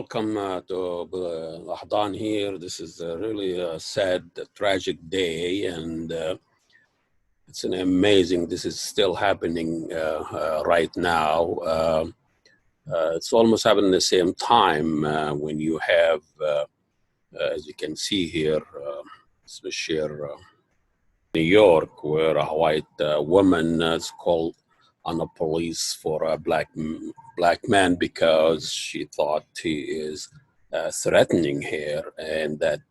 welcome to Lahdan here. This is a really sad, tragic day, and it's an amazing. This is still happening right now. It's almost happening at the same time when you have, as you can see here, New York, where a white woman is called on the police for a black man because she thought he is threatening her, and that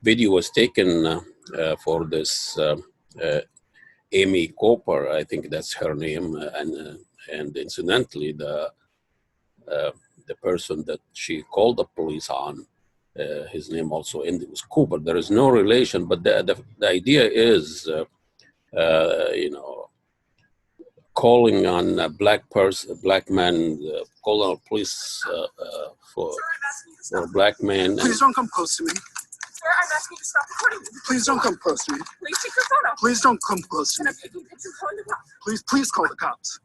video was taken for this Amy Cooper, I think that's her name, and incidentally, the person that she called the police on, his name also ended was Cooper. There is no relation, but the idea is, calling on a black man, calling on police for a black man. Please don't come close to me. Sir, I'm asking you to stop recording me. Please don't come close to me. Please take your phone off. Please don't come close to And me. I'm taking pictures calling the cops. Please call the cops.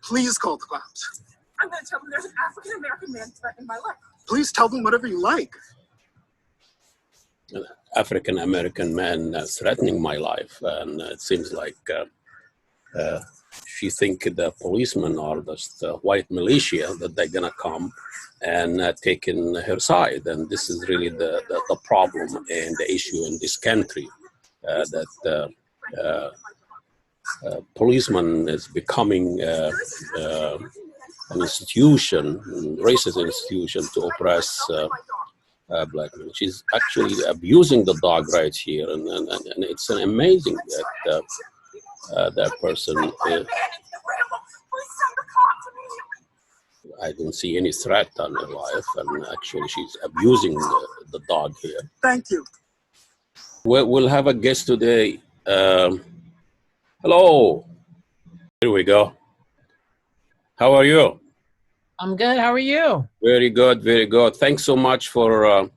Please call the cops. I'm going to tell them there's an African American man threatening my life. Please tell them whatever you like. An African American man threatening my life, and it seems like she think the policemen are just white militia that they're gonna come and take in her side, and this is really the problem and the issue in this country, that policeman is becoming an institution, racist institution to oppress black men. She's actually abusing the dog right here, and it's an amazing that that person. I don't see any threat on her life, and actually she's abusing the dog here. Thank you. We'll have a guest today. Hello. Here we go. How are you? I'm good. How are you? Very good, very good. Thanks so much for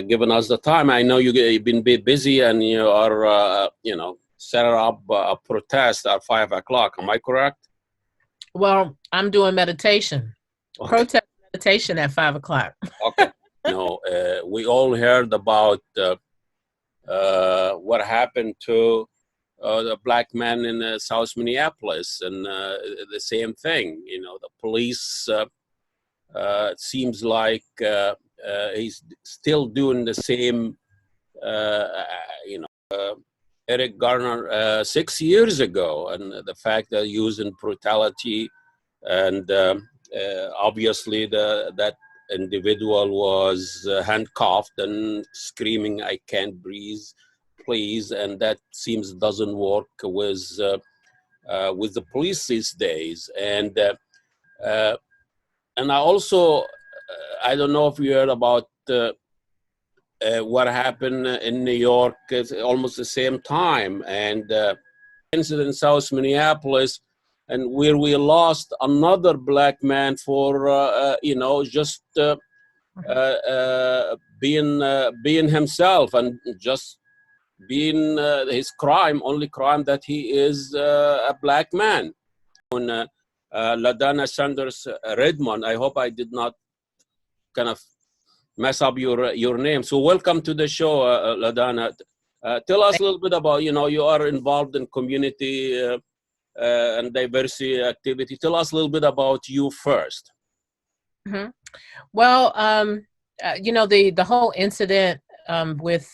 giving us the time. I know you've been busy and you are, set up a protest at 5 o'clock. Am I correct? Well, I'm doing meditation. Okay. Protest meditation at 5 o'clock. Okay. We all heard about what happened to the black man in South Minneapolis, and the same thing. The police, it seems like he's still doing the same, Eric Garner 6 years ago, and the fact that using brutality, and obviously that individual was handcuffed and screaming, "I can't breathe, please," and that seems doesn't work with the police these days. And I also I don't know if you heard about what happened in New York at almost the same time, and incident in South Minneapolis, and where we lost another black man for just being himself, and just being his only crime that he is a black man. When LaDonna Sanders Redmond, I hope I did not kind of mess up your name. So welcome to the show, LaDonna. Tell us a little bit about, you are involved in community and diversity activity. Tell us a little bit about you first. Mm-hmm. Well, the whole incident with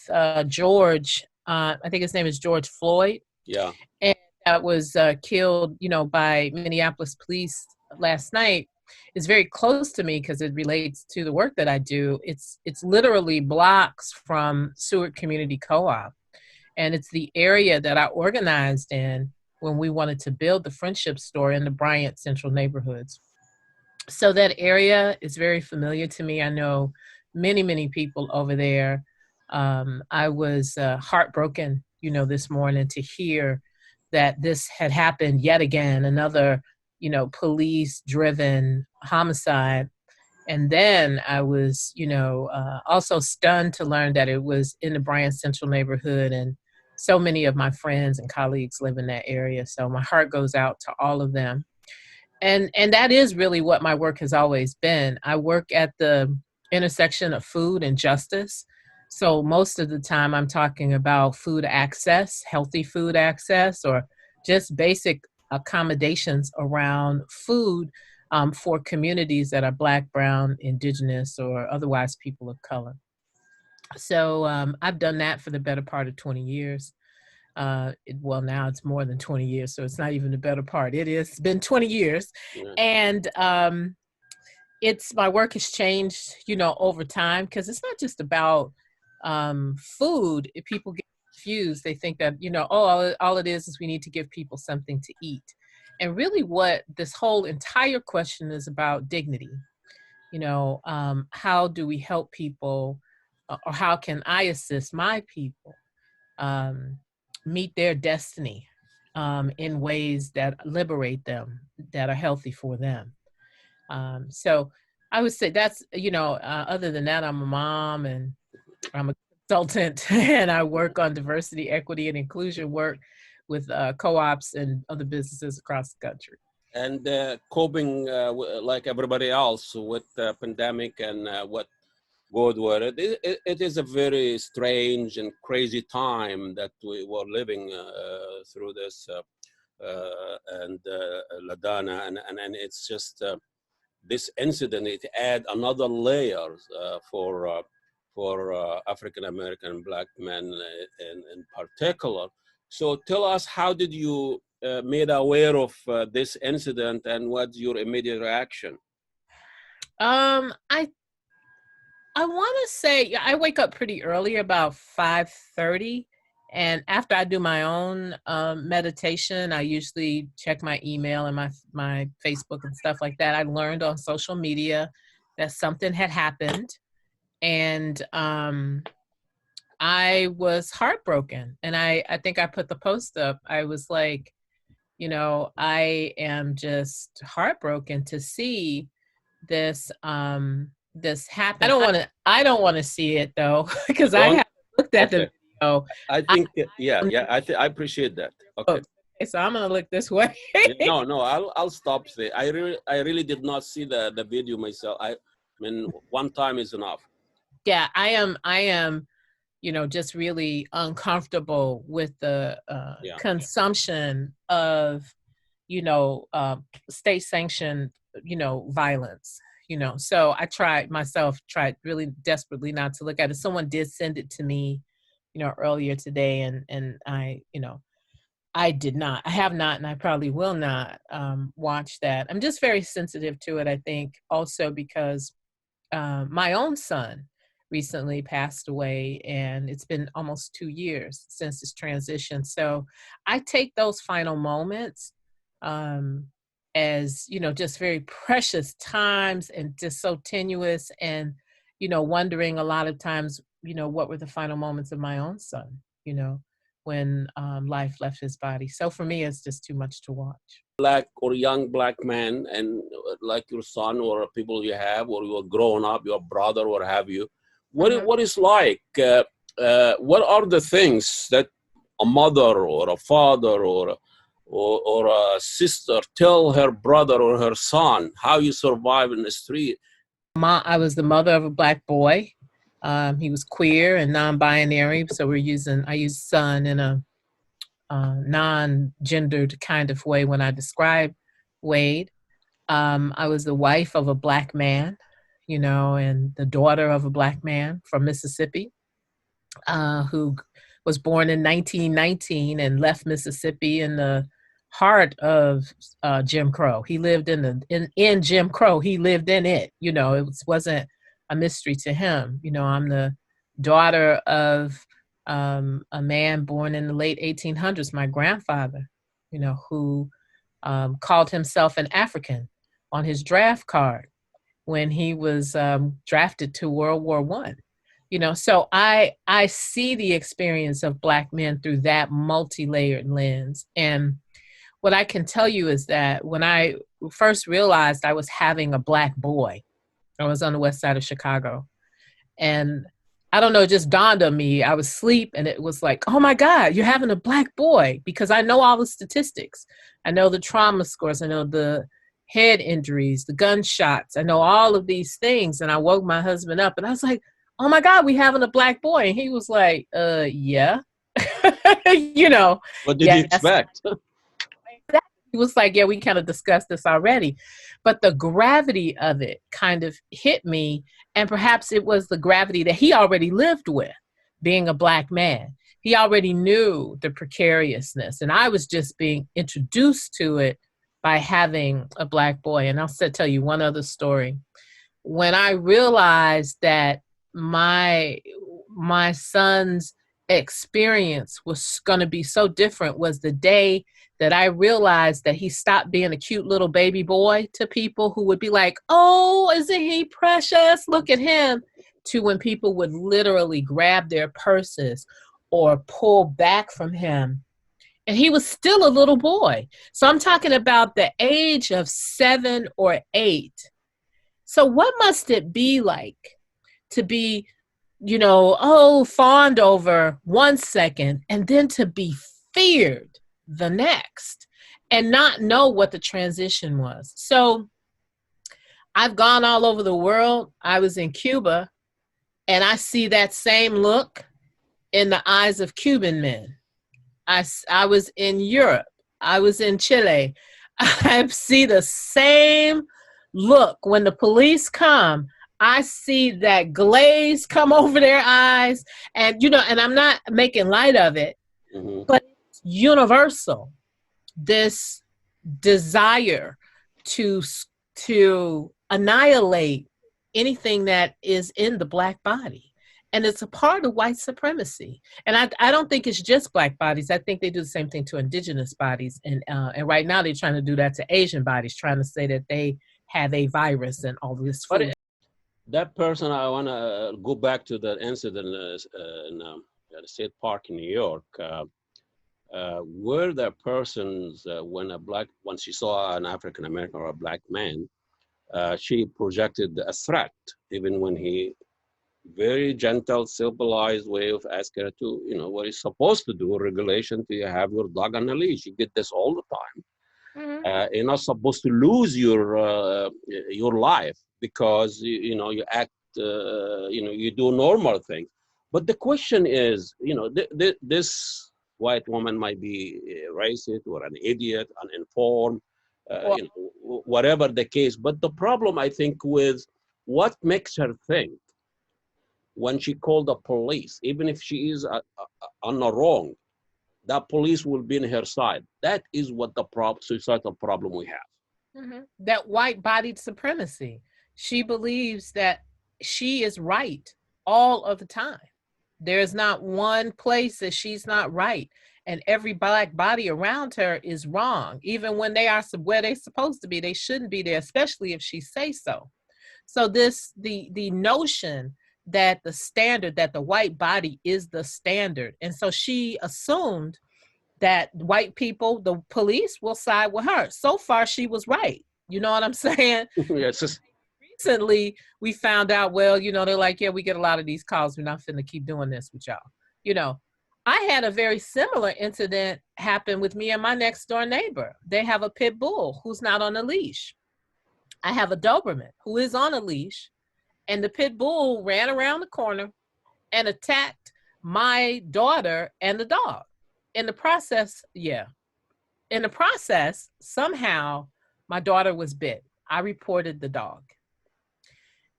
George, I think his name is George Floyd. Yeah. And that was killed, by Minneapolis police last night, is very close to me because it relates to the work that I do. It's literally blocks from Seward Community Co-op. And it's the area that I organized in when we wanted to build the Friendship Store in the Bryant Central neighborhoods. So that area is very familiar to me. I know many, many people over there. I was heartbroken, this morning to hear that this had happened yet again, another, police-driven homicide. And then I was, also stunned to learn that it was in the Bryant Central neighborhood, and so many of my friends and colleagues live in that area. So my heart goes out to all of them. And that is really what my work has always been. I work at the intersection of food and justice. So most of the time I'm talking about food access, healthy food access, or just basic accommodations around food for communities that are Black, Brown, Indigenous, or otherwise people of color. So I've done that for the better part of 20 years. Well, now it's more than 20 years, so it's not even the better part. It's been 20 years. Yeah. And it's my work has changed, over time, because it's not just about food. If people get confused, they think that, all it is we need to give people something to eat. And really what this whole entire question is about dignity. How do we help people, or how can I assist my people meet their destiny in ways that liberate them, that are healthy for them. So I would say that's, other than that, I'm a mom and I'm a consultant and I work on diversity, equity, and inclusion work with co-ops and other businesses across the country. And coping like everybody else with the pandemic and what God were. It is a very strange and crazy time that we were living through this, and LaDonna, and it's just this incident. It add another layer for African American Black men in particular. So tell us, how did you made aware of this incident, and what's your immediate reaction? I want to say I wake up pretty early, about 5:30. And after I do my own meditation, I usually check my email and my Facebook and stuff like that. I learned on social media that something had happened. And I was heartbroken. And I think I put the post up. I was like, I am just heartbroken to see this this happen. I don't want to see it though, because I haven't looked at the video. I think I appreciate that. Okay. So I'm gonna look this way. No, I'll stop there. I really did not see the video myself. I mean, one time is enough. Yeah, I am, just really uncomfortable with the consumption of, state sanctioned, violence. So I tried really desperately not to look at it. Someone did send it to me, earlier today, and I have not, and I probably will not watch that. I'm just very sensitive to it, I think, also because my own son recently passed away, and it's been almost 2 years since his transition. So I take those final moments as, just very precious times, and just so tenuous, and, wondering a lot of times, what were the final moments of my own son, when life left his body. So for me, it's just too much to watch. Black or young Black man, and like your son or people you have, or you're growing up, your brother, or have you, what is like, what are the things that a mother or a father or a sister tell her brother or her son, how you survive in the street? I was the mother of a Black boy. He was queer and non-binary, so I use son in a non-gendered kind of way when I describe Wade. I was the wife of a Black man, and the daughter of a Black man from Mississippi, who was born in 1919 and left Mississippi in the heart of Jim Crow. He lived in Jim Crow. He lived in it. It wasn't a mystery to him. I'm the daughter of a man born in the late 1800s, my grandfather, who called himself an African on his draft card when he was drafted to World War I. So I see the experience of Black men through that multi-layered lens. And what I can tell you is that when I first realized I was having a Black boy, I was on the west side of Chicago. And I don't know, it just dawned on me. I was asleep and it was like, oh my God, you're having a Black boy, because I know all the statistics. I know the trauma scores. I know the head injuries, the gunshots. I know all of these things. And I woke my husband up and I was like, oh my God, we having a black boy. And he was like, yeah. You know, What did you yes. expect? He was like, yeah, we kind of discussed this already. But the gravity of it kind of hit me. And perhaps it was the gravity that he already lived with, being a black man. He already knew the precariousness. And I was just being introduced to it by having a black boy. And I'll tell you one other story. When I realized that my son's experience was going to be so different was the day that I realized that he stopped being a cute little baby boy to people who would be like, oh, isn't he precious? Look at him. To when people would literally grab their purses or pull back from him. And he was still a little boy. So I'm talking about the age of 7 or 8. So what must it be like to be, fawned over 1 second and then to be feared the next and not know what the transition was? So I've gone all over the world. I was in Cuba and I see that same look in the eyes of Cuban men. I was in Europe. I was in Chile. I see the same look when the police come. I see that glaze come over their eyes, and and I'm not making light of it, but it's universal. This desire to annihilate anything that is in the black body. And it's a part of white supremacy. And I don't think it's just black bodies. I think they do the same thing to indigenous bodies. And right now they're trying to do that to Asian bodies, trying to say that they have a virus and all this food. That person, I want to go back to that incident in the State Park in New York, where the persons, when she saw an African American or a black man, she projected a threat, even when he very gentle, civilized way of asking her to, what he's supposed to do, regulation to have your dog on a leash. You get this all the time. You're not supposed to lose your life because, you act, you do normal things. But the question is, this white woman might be racist or an idiot, uninformed, whatever the case. But the problem, I think, with what makes her think, when she called the police, even if she is on the wrong, that police will be on her side. That is what the societal problem we have. That white-bodied supremacy. She believes that she is right all of the time. There's not one place that she's not right. And every black body around her is wrong. Even when they are where they're supposed to be, they shouldn't be there, especially if she says so. So the notion that the standard, that the white body is the standard. And so she assumed that white people, the police, will side with her. So far, she was right. You know what I'm saying? Yes. Recently, we found out, well, they're like, yeah, we get a lot of these calls. We're not finna keep doing this with y'all. I had a very similar incident happen with me and my next door neighbor. They have a pit bull who's not on a leash. I have a Doberman who is on a leash. And the pit bull ran around the corner and attacked my daughter and the dog. In the process, somehow my daughter was bit. I reported the dog.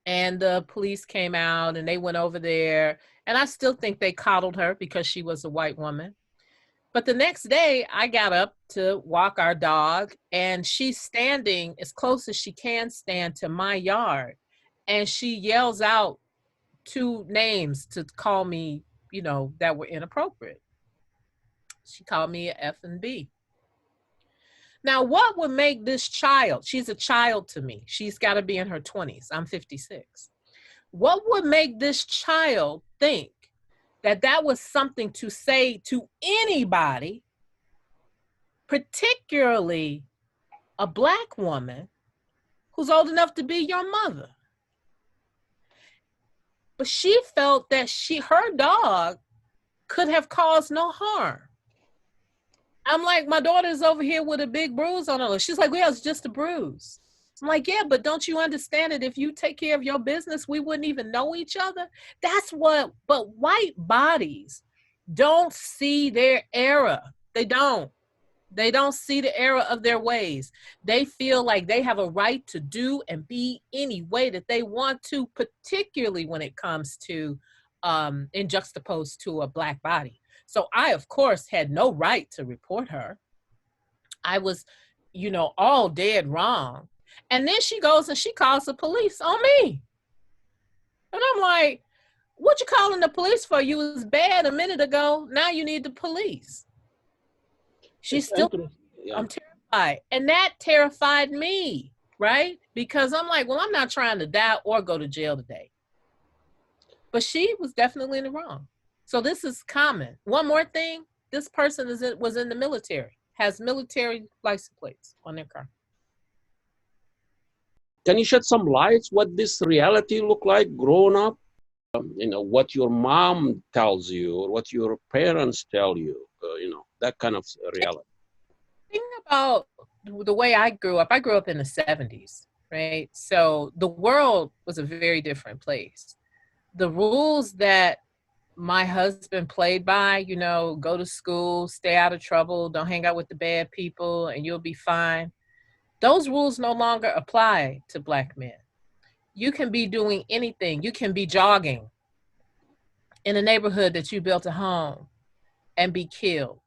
And the police came out and they went over there. And I still think they coddled her because she was a white woman. But the next day I got up to walk our dog and she's standing as close as she can stand to my yard. And she yells out 2 names to call me, that were inappropriate. She called me a F and B. Now, what would make this child, she's a child to me. She's got to be in her 20s. I'm 56. What would make this child think that that was something to say to anybody, particularly a black woman who's old enough to be your mother? But she felt that her dog could have caused no harm. I'm like, my daughter's over here with a big bruise on her. She's like, well, it's just a bruise. I'm like, yeah, but don't you understand that if you take care of your business, we wouldn't even know each other? But white bodies don't see their error. They don't. They don't see the error of their ways. They feel like they have a right to do and be any way that they want to, particularly when it comes to in juxtaposed to a black body. So I, of course, had no right to report her. I was, all dead wrong. And then she goes and she calls the police on me. And I'm like, what you calling the police for? You was bad a minute ago. Now you need the police. She's still, Yeah. I'm terrified. And that terrified me, right? Because I'm like, well, I'm not trying to die or go to jail today. But she was definitely in the wrong. So this is common. One more thing, this person was in the military, has military license plates on their car. Can you shed some light what this reality look like growing up? What your mom tells you or what your parents tell you, that kind of reality. Think about the way I grew up in the 70s, right? So the world was a very different place. The rules that my husband played by, go to school, stay out of trouble, don't hang out with the bad people, and you'll be fine. Those rules no longer apply to black men. You can be doing anything. You can be jogging in a neighborhood that you built a home and be killed.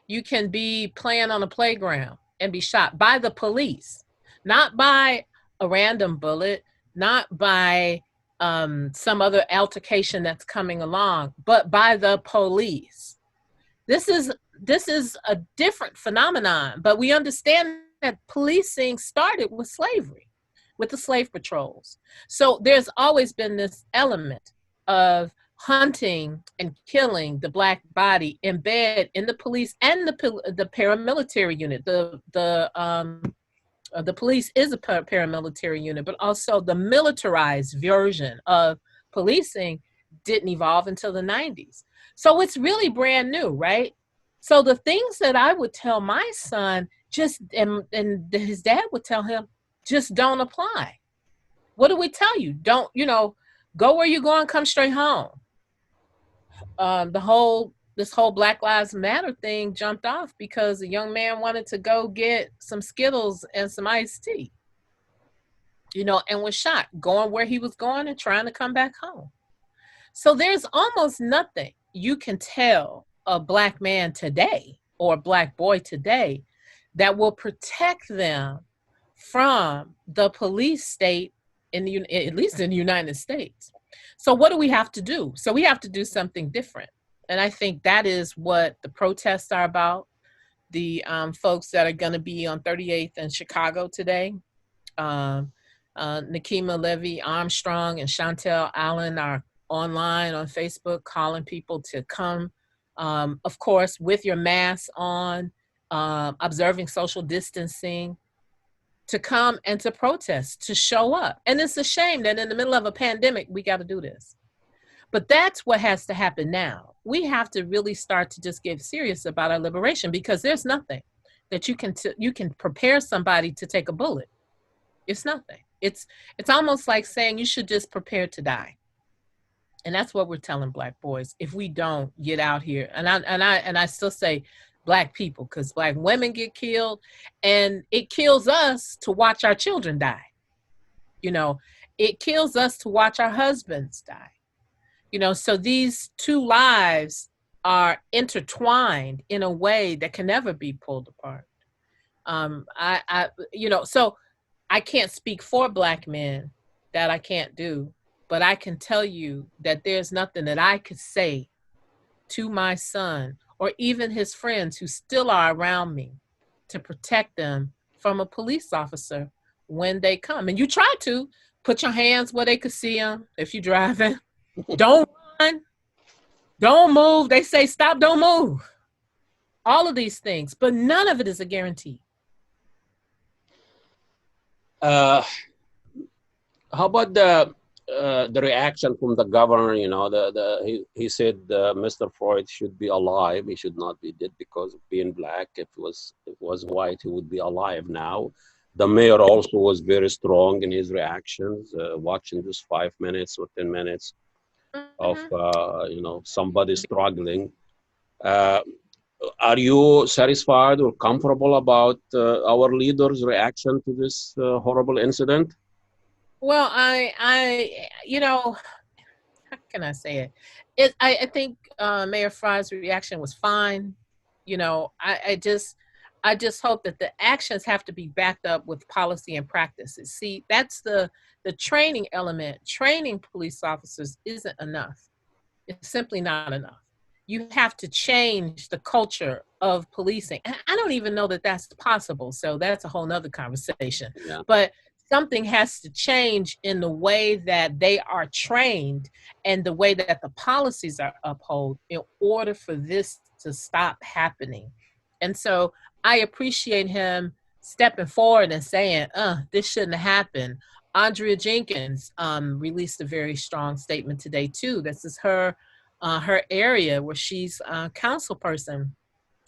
You can be playing on a playground and be shot by the police, not by a random bullet, not by some other altercation that's coming along, but by the police. This is a different phenomenon, but we understand that policing started with slavery, with the slave patrols. So there's always been this element of hunting and killing the black body embedded in the police and the paramilitary unit. The police is a paramilitary unit, but also the militarized version of policing didn't evolve until the 90s. So it's really brand new, right? So the things that I would tell my son and his dad would tell him, just don't apply. What do we tell you? Don't, go where you're going, come straight home. This whole Black Lives Matter thing jumped off because a young man wanted to go get some Skittles and some iced tea, and was shot going where he was going and trying to come back home. So there's almost nothing you can tell a black man today or a black boy today that will protect them from the police state at least in the United States. So what do we have to do? So we have to do something different. And I think that is what the protests are about. The folks that are going to be on 38th in Chicago today, Nakima Levy Armstrong and Chantel Allen are online on Facebook calling people to come, of course, with your mask on, observing social distancing, to come and to protest, to show up. And it's a shame that in the middle of a pandemic, we got to do this. But that's what has to happen now. We have to really start to just get serious about our liberation, because there's nothing that you can prepare somebody to take a bullet. It's nothing. It's almost like saying you should just prepare to die. And that's what we're telling black boys if we don't get out here. And I still say black people, because black women get killed, and it kills us to watch our children die. It kills us to watch our husbands die. So these two lives are intertwined in a way that can never be pulled apart. So I can't speak for black men, that I can't do, but I can tell you that there's nothing that I could say to my son or even his friends who still are around me to protect them from a police officer when they come. And you try to put your hands where they could see them if you're driving. Don't run. Don't move. They say stop, don't move. All of these things, but none of it is a guarantee. How about the the reaction from the governor, he said Mr. Floyd should be alive. He should not be dead because of being black. If it was white, he would be alive now. The mayor also was very strong in his reactions, watching just 5 minutes or 10 minutes of Mhm. somebody struggling. Uh, are you satisfied or comfortable about our leader's reaction to this horrible incident? Well, how can I say it? I think Mayor Fry's reaction was fine. I just hope that the actions have to be backed up with policy and practices. See, that's the training element. Training police officers isn't enough. It's simply not enough. You have to change the culture of policing. And I don't even know that that's possible. So that's a whole nother conversation. Yeah. But something has to change in the way that they are trained and the way that the policies are upheld in order for this to stop happening. And so I appreciate him stepping forward and saying, this shouldn't have happened. Andrea Jenkins released a very strong statement today too. This is her area where she's a council person,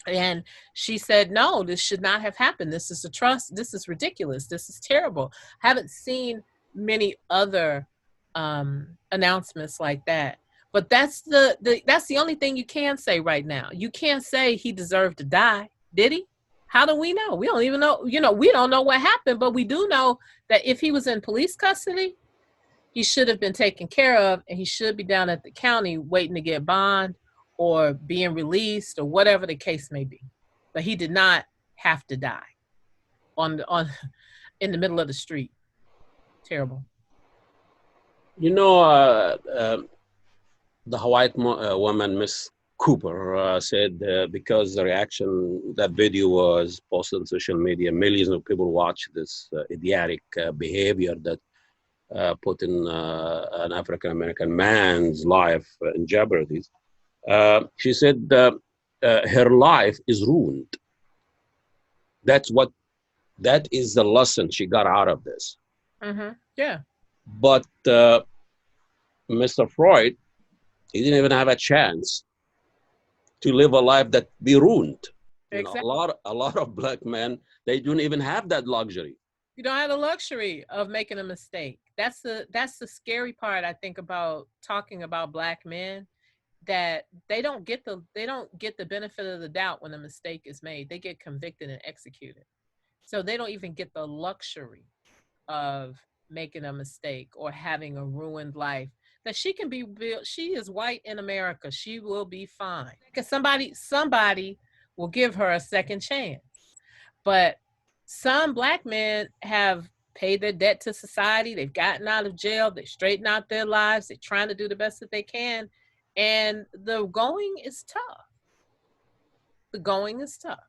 and she said, no, this should not have happened. This is a trust. This is ridiculous. This is terrible. Haven't seen many other announcements like that. But that's that's the only thing you can say right now. You can't say he deserved to die. Did he? How do we know? We don't even know. We don't know what happened, but we do know that if he was in police custody, he should have been taken care of, and he should be down at the county waiting to get bond or being released or whatever the case may be. But he did not have to die on in the middle of the street. Terrible. The white woman, Miss Cooper, said because the reaction, that video was posted on social media, millions of people watch this idiotic behavior that putting an African American man's life in jeopardy. She said her life is ruined. That is the lesson she got out of this. Mm-hmm. Yeah. But Mr. Floyd, he didn't even have a chance to live a life that be ruined. Exactly. A lot of black men, they don't even have that luxury. You don't have the luxury of making a mistake. That's the scary part, I think, about talking about black men, that they don't get the benefit of the doubt when a mistake is made. They get convicted and executed. So they don't even get the luxury of making a mistake or having a ruined life. That she can be, she is white in America. She will be fine. Because somebody will give her a second chance. But some black men have paid their debt to society. They've gotten out of jail. They straighten out their lives. They're trying to do the best that they can. And the going is tough. The going is tough.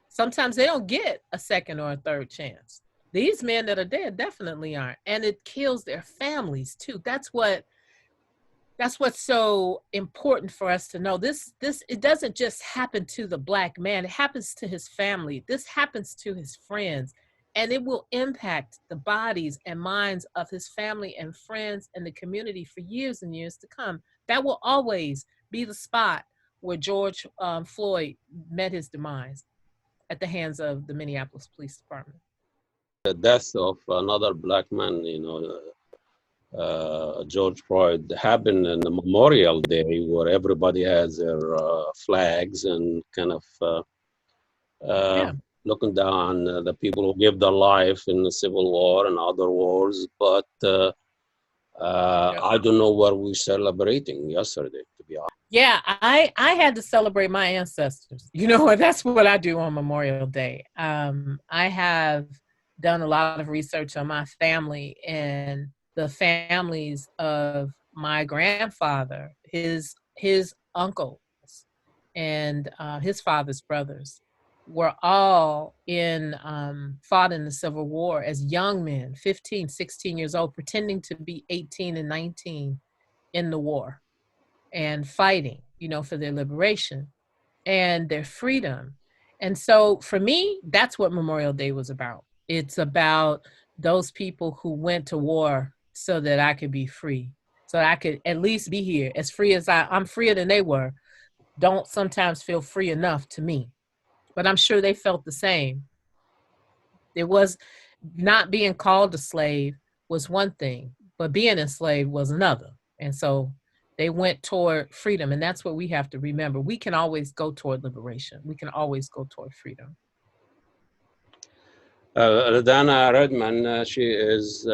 Sometimes they don't get a second or a third chance. These men that are dead definitely aren't. And it kills their families too. That's what's so important for us to know. This it doesn't just happen to the black man. It happens to his family. This happens to his friends. And it will impact the bodies and minds of his family and friends and the community for years and years to come. That will always be the spot where George Floyd met his demise at the hands of the Minneapolis Police Department. The death of another black man, George Floyd, happened on the Memorial Day, where everybody has their flags and kind of looking down the people who gave their life in the Civil War and other wars. But I don't know what we're celebrating yesterday, to be honest. Yeah, I had to celebrate my ancestors. That's what I do on Memorial Day. I have done a lot of research on my family and the families of my grandfather, his uncles, and his father's brothers were all fought in the Civil War as young men, 15, 16 years old, pretending to be 18 and 19 in the war and fighting, for their liberation and their freedom. And so for me, that's what Memorial Day was about. It's about those people who went to war so that I could be free, so I could at least be here as free as I'm freer than they were. Don't sometimes feel free enough to me, but I'm sure they felt the same. It was not being called a slave was one thing, but being enslaved was another. And so they went toward freedom. And that's what we have to remember. We can always go toward liberation. We can always go toward freedom. Dana Redman, she is,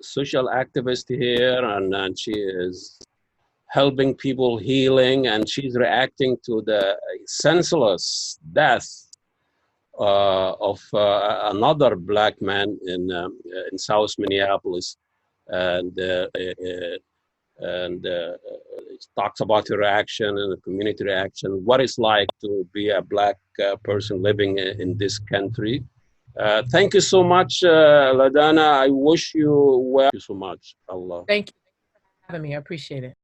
social activist here, and she is helping people healing, and she's reacting to the senseless death of another black man in South Minneapolis, and it talks about the reaction and the community reaction, what it's like to be a black person living in this country. Thank you so much, LaDana. I wish you well. Thank you so much. Allah. Thank you for having me. I appreciate it.